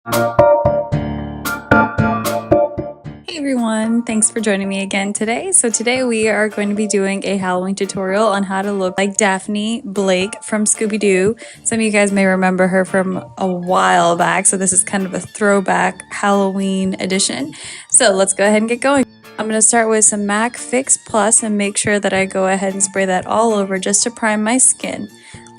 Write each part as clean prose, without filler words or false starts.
Hey everyone, thanks for joining me again today. So today we are going to be doing a Halloween tutorial on how to look like Daphne Blake from Scooby Doo. Some of you guys may remember her from a while back, so this is kind of a throwback Halloween edition. So let's go ahead and get going. I'm going to start with some MAC Fix Plus and make sure that I go ahead and spray that all over just to prime my skin.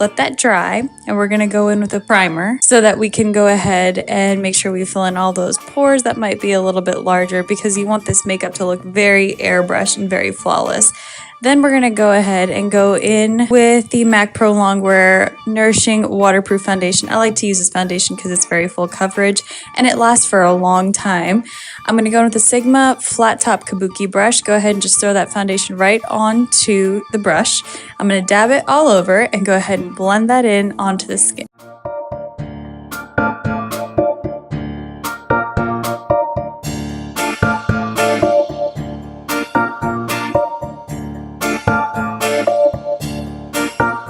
Let that dry, and we're going to go in with a primer so that we can go ahead and make sure we fill in all those pores that might be a little bit larger, because you want this makeup to look very airbrushed and very flawless. Then we're going to go ahead and go in with the MAC Pro Longwear Nourishing Waterproof Foundation. I like to use this foundation because it's very full coverage and it lasts for a long time. I'm going to go in with the Sigma Flat Top Kabuki brush. Go ahead and just throw that foundation right onto the brush. I'm going to dab it all over and go ahead and blend that in onto the skin.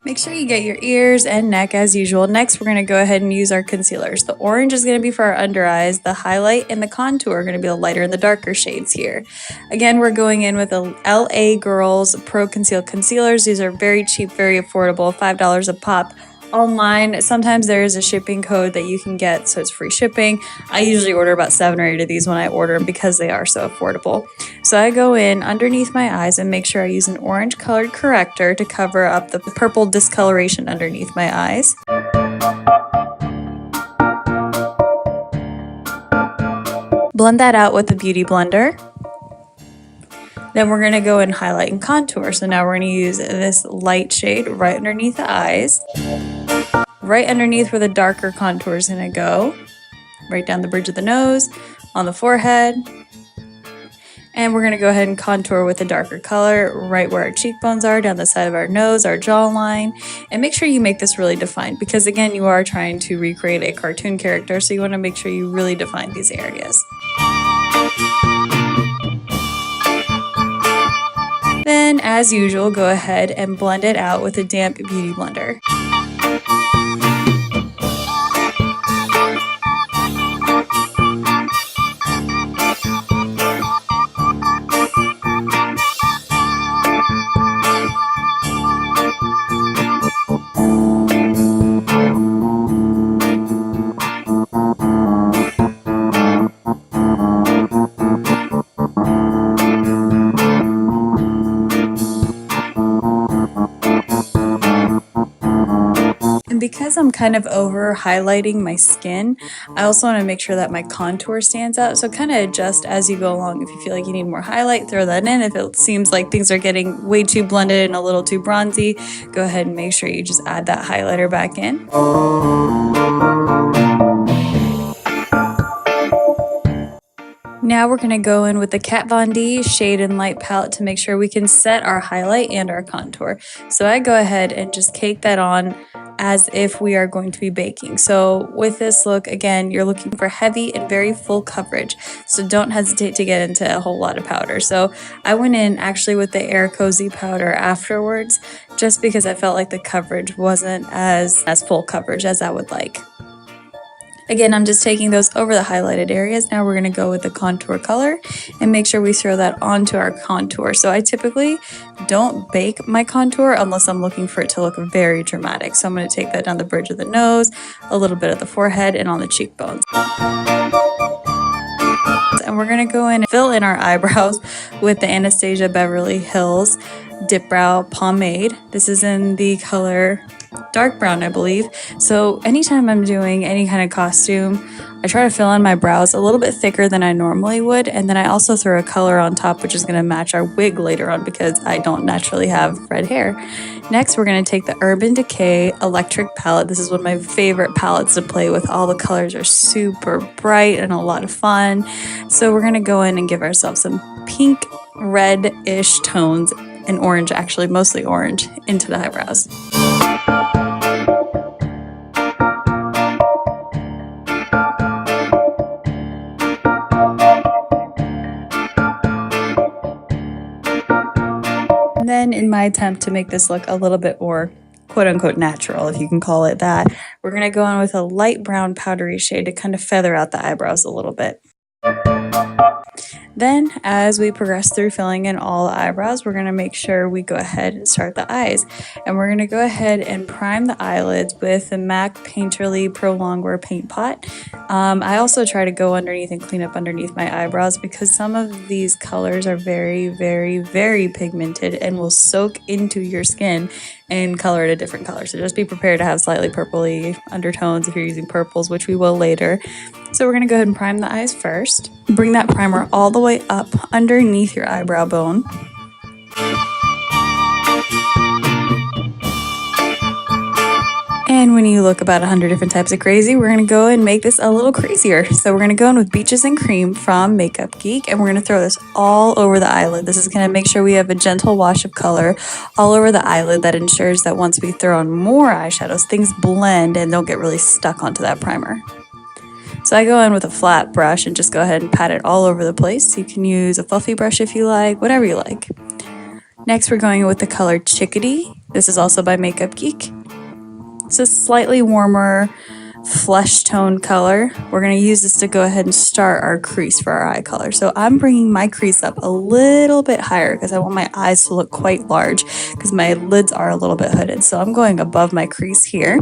Make sure you get your ears and neck as usual. Next, we're going to go ahead and use our concealers. The orange is going to be for our under eyes. The highlight and the contour are going to be the lighter and the darker shades here. Again, we're going in with the LA Girls Pro Conceal Concealers. These are very cheap, very affordable, $5 a pop. Online, sometimes there is a shipping code that you can get, so it's free shipping. I usually order about 7 or 8 of these when I order them because they are so affordable. So I go in underneath my eyes and make sure I use an orange colored corrector to cover up the purple discoloration underneath my eyes. Blend that out with a beauty blender. Then we're going to go and highlight and contour. So now we're going to use this light shade right underneath the eyes. Right underneath where the darker contour is going to go. Right down the bridge of the nose, on the forehead. And we're going to go ahead and contour with a darker color right where our cheekbones are, down the side of our nose, our jawline. And make sure you make this really defined because, again, you are trying to recreate a cartoon character. So you want to make sure you really define these areas. Then, as usual, go ahead and blend it out with a damp beauty blender. And because I'm kind of over highlighting my skin, I also want to make sure that my contour stands out. So kind of adjust as you go along. If you feel like you need more highlight, throw that in. If it seems like things are getting way too blended and a little too bronzy, go ahead and make sure you just add that highlighter back in. Now we're going to go in with the Kat Von D Shade and Light palette to make sure we can set our highlight and our contour. So I go ahead and just cake that on as if we are going to be baking. So with this look, again, you're looking for heavy and very full coverage. So don't hesitate to get into a whole lot of powder. So I went in actually with the Air Cozy powder afterwards, just because I felt like the coverage wasn't as full coverage as I would like. Again, I'm just taking those over the highlighted areas. Now we're going to go with the contour color and make sure we throw that onto our contour. So I typically don't bake my contour unless I'm looking for it to look very dramatic. So I'm going to take that down the bridge of the nose, a little bit of the forehead, and on the cheekbones. And we're going to go in and fill in our eyebrows with the Anastasia Beverly Hills Dip Brow Pomade. This is in the color dark brown, I believe. So anytime I'm doing any kind of costume, I try to fill in my brows a little bit thicker than I normally would, and then I also throw a color on top which is going to match our wig later on because I don't naturally have red hair. Next, we're going to take the Urban Decay Electric palette. This is one of my favorite palettes to play with. All the colors are super bright and a lot of fun. So we're going to go in and give ourselves some pink, red-ish tones, and orange, actually mostly orange, into the eyebrows. And then in my attempt to make this look a little bit more quote-unquote natural, if you can call it that. We're going to go in with a light brown powdery shade to kind of feather out the eyebrows a little bit. Then, as we progress through filling in all the eyebrows, we're going to make sure we go ahead and start the eyes. And we're going to go ahead and prime the eyelids with the MAC Painterly Pro Longwear Paint Pot. I also try to go underneath and clean up underneath my eyebrows because some of these colors are very, very, very pigmented and will soak into your skin and color it a different color. So just be prepared to have slightly purpley undertones if you're using purples, which we will later. So we're going to go ahead and prime the eyes first. Bring that primer all the way up underneath your eyebrow bone. And when you look about 100 different types of crazy, we're going to go and make this a little crazier. So we're going to go in with Beaches and Cream from Makeup Geek, and we're going to throw this all over the eyelid. This is going to make sure we have a gentle wash of color all over the eyelid that ensures that once we throw on more eyeshadows, things blend and don't get really stuck onto that primer. So I go in with a flat brush and just go ahead and pat it all over the place. You can use a fluffy brush if you like, whatever you like. Next, we're going in with the color Chickadee. This is also by Makeup Geek. It's a slightly warmer flesh tone color. We're going to use this to go ahead and start our crease for our eye color. So I'm bringing my crease up a little bit higher because I want my eyes to look quite large because my lids are a little bit hooded. So I'm going above my crease here.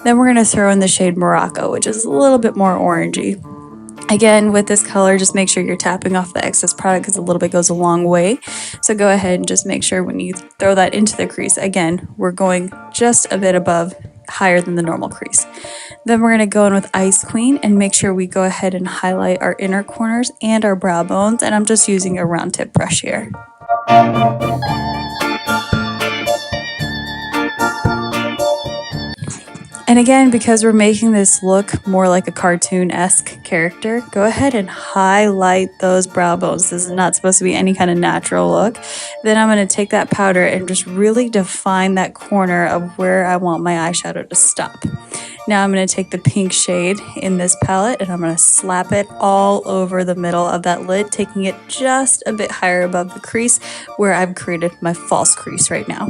Then we're going to throw in the shade Morocco, which is a little bit more orangey. Again, with this color, just make sure you're tapping off the excess product because a little bit goes a long way. So go ahead and just make sure when you throw that into the crease, again, we're going just a bit above, higher than the normal crease. Then we're going to go in with Ice Queen and make sure we go ahead and highlight our inner corners and our brow bones. And I'm just using a round tip brush here. And again, because we're making this look more like a cartoon-esque character, go ahead and highlight those brow bones. This is not supposed to be any kind of natural look. Then I'm going to take that powder and just really define that corner of where I want my eyeshadow to stop. Now I'm going to take the pink shade in this palette and I'm going to slap it all over the middle of that lid, taking it just a bit higher above the crease where I've created my false crease right now.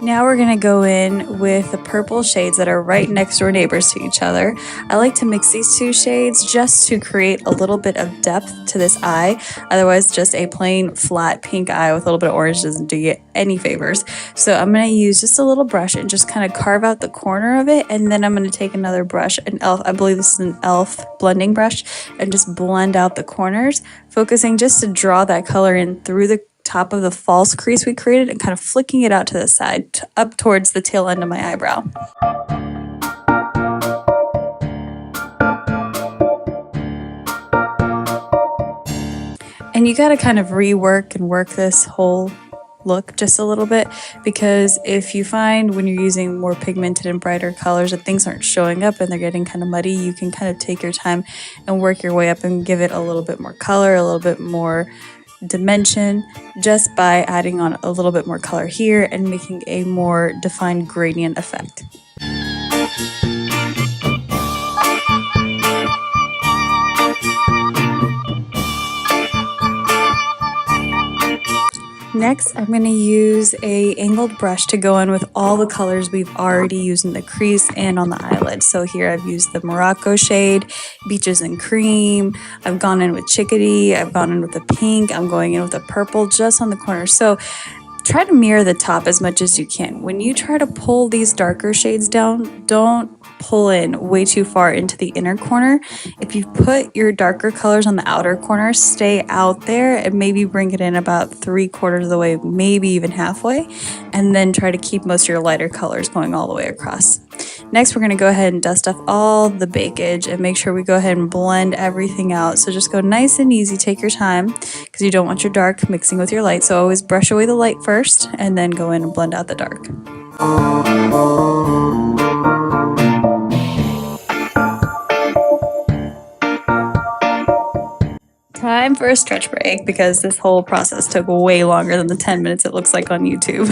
Now we're going to go in with the purple shades that are right next door neighbors to each other. I like to mix these two shades just to create a little bit of depth to this eye. Otherwise, just a plain flat pink eye with a little bit of orange doesn't do you any favors. So I'm going to use just a little brush and just kind of carve out the corner of it. And then I'm going to take another brush, an e.l.f., I believe this is an e.l.f. blending brush, and just blend out the corners, focusing just to draw that color in through the top of the false crease we created and kind of flicking it out to the side, up towards the tail end of my eyebrow. And you got to kind of rework and work this whole look just a little bit, because if you find when you're using more pigmented and brighter colors that things aren't showing up and they're getting kind of muddy, you can kind of take your time and work your way up and give it a little bit more color, a little bit more dimension, just by adding on a little bit more color here and making a more defined gradient effect. Next, I'm going to use a angled brush to go in with all the colors we've already used in the crease and on the eyelid. So here I've used the Morocco shade, Beaches and Cream, I've gone in with Chickadee, I've gone in with the pink, I'm going in with the purple just on the corner. So try to mirror the top as much as you can. When you try to pull these darker shades down, don't pull in way too far into the inner corner. If you put your darker colors on the outer corner, stay out there and maybe bring it in about 3/4 of the way, maybe even halfway, and then try to keep most of your lighter colors going all the way across. Next, we're going to go ahead and dust off all the bakage and make sure we go ahead and blend everything out. So just go nice and easy, take your time, because you don't want your dark mixing with your light. So always brush away the light first and then go in and blend out the dark. Time for a stretch break because this whole process took way longer than the 10 minutes it looks like on YouTube.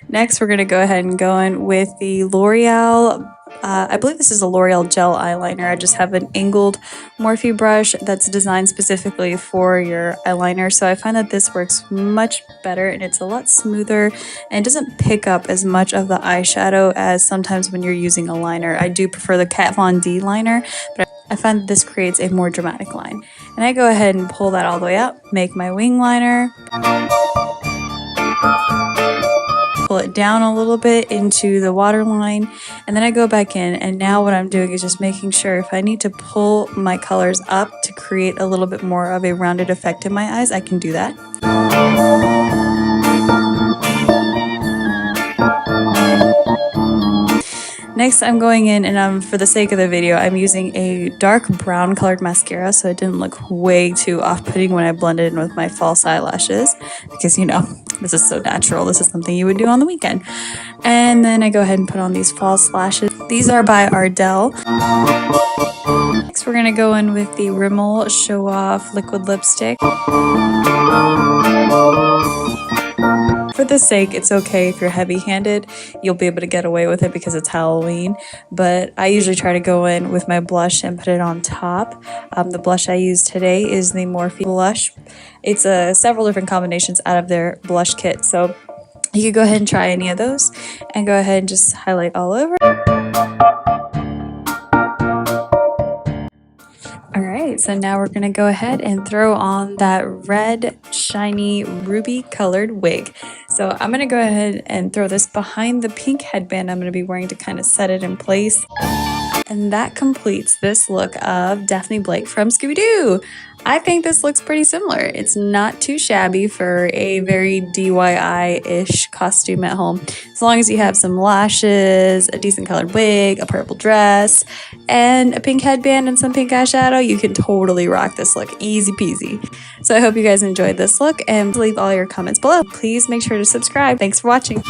Next, we're going to go ahead and go in with the L'Oreal, I believe this is a L'Oreal gel eyeliner. I just have an angled Morphe brush that's designed specifically for your eyeliner. So I find that this works much better and it's a lot smoother and doesn't pick up as much of the eyeshadow as sometimes when you're using a liner. I do prefer the Kat Von D liner, but I find that this creates a more dramatic line. And I go ahead and pull that all the way up, make my wing liner, pull it down a little bit into the waterline, and then I go back in, and now what I'm doing is just making sure if I need to pull my colors up to create a little bit more of a rounded effect in my eyes, I can do that. Next, I'm going in and for the sake of the video, I'm using a dark brown colored mascara so it didn't look way too off-putting when I blended in with my false eyelashes because, you know, this is so natural. This is something you would do on the weekend. And then I go ahead and put on these false lashes. These are by Ardell. Next, we're going to go in with the Rimmel Show Off Liquid Lipstick. For the sake, it's okay if you're heavy-handed. You'll be able to get away with it because it's Halloween. But I usually try to go in with my blush and put it on top. The blush I use today is the Morphe blush. It's several different combinations out of their blush kit. So you could go ahead and try any of those and go ahead and just highlight all over. Alright, so now we're going to go ahead and throw on that red, shiny, ruby colored wig. So I'm going to go ahead and throw this behind the pink headband I'm going to be wearing to kind of set it in place. And that completes this look of Daphne Blake from Scooby Doo. I think this looks pretty similar. It's not too shabby for a very DIY-ish costume at home. As long as you have some lashes, a decent colored wig, a purple dress, and a pink headband and some pink eyeshadow, you can totally rock this look. Easy peasy. So I hope you guys enjoyed this look and leave all your comments below. Please make sure to subscribe. Thanks for watching.